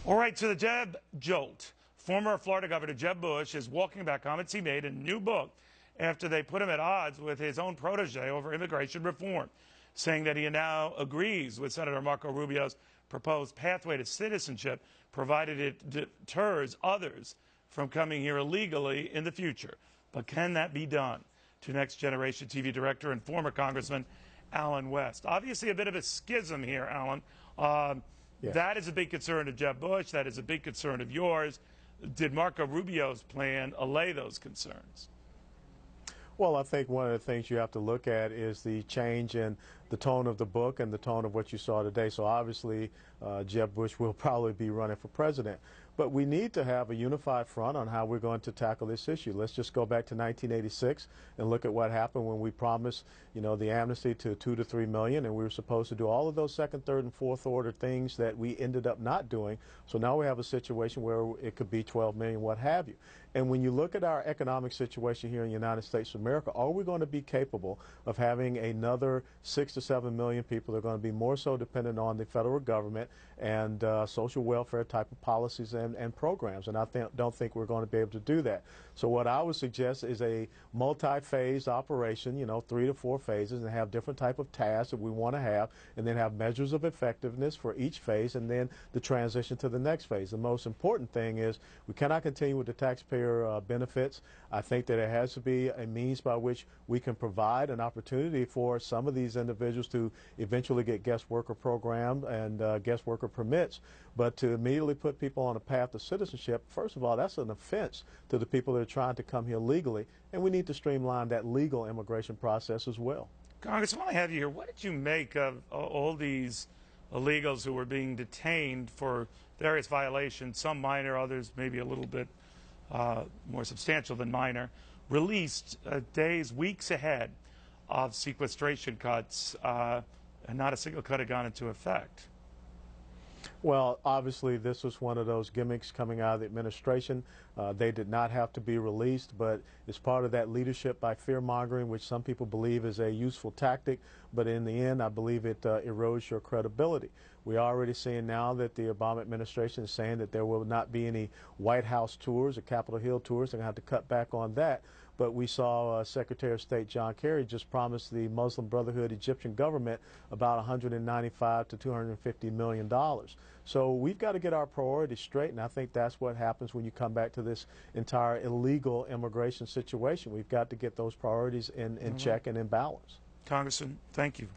All right, to the Jeb Jolt. Former Florida Governor Jeb Bush is walking back comments he made in a new book after they put him at odds with his own protege over immigration reform, saying that he now agrees with Senator Marco Rubio's proposed pathway to citizenship, provided it deters others from coming here illegally in the future. But can that be done? To Next Generation TV director and former Congressman Allen West. Obviously a bit of a schism here, Allen. Yes. That is a big concern of Jeb Bush. That is a big concern of yours. Did Marco Rubio's plan allay those concerns? Well, I think one of the things you have to look at is the change in the tone of the book and the tone of what you saw today. So obviously, Jeb Bush will probably be running for president. But we need to have a unified front on how we're going to tackle this issue. Let's just go back to 1986 and look at what happened when we promised, the amnesty to 2 to 3 million, and we were supposed to do all of those second, third, and fourth order things that we ended up not doing. So now we have a situation where it could be 12 million, what have you. And when you look at our economic situation here in the United States of America, are we going to be capable of having another 6 to 7 million people that are going to be more so dependent on the federal government and social welfare type of policies and programs? And I don't think we're going to be able to do that. So what I would suggest is a multi-phase operation, 3 to 4 phases, and have different type of tasks that we want to have, and then have measures of effectiveness for each phase, and then the transition to the next phase. The most important thing is we cannot continue with the taxpayer benefits. I think that it has to be a means by which we can provide an opportunity for some of these individuals to eventually get guest worker program and guest worker permits. But to immediately put people on a path to citizenship, first of all, that's an offense to the people that are trying to come here legally, and we need to streamline that legal immigration process as well. Congressman, while I have you here, what did you make of all these illegals who were being detained for various violations, some minor, others maybe a little bit more substantial than minor, released days, weeks ahead of sequestration cuts, and not a single cut had gone into effect? Well, obviously, this was one of those gimmicks coming out of the administration. They did not have to be released, but it's part of that leadership by fear-mongering, which some people believe is a useful tactic. But in the end, I believe it erodes your credibility. We're already seeing now that the Obama administration is saying that there will not be any White House tours or Capitol Hill tours. They're going to have to cut back on that. But we saw Secretary of State John Kerry just promise the Muslim Brotherhood Egyptian government about $195 to $250 million. So we've got to get our priorities straight, and I think that's what happens when you come back to this entire illegal immigration situation. We've got to get those priorities in check and in balance. Congressman, thank you.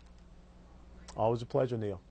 Always a pleasure, Neil.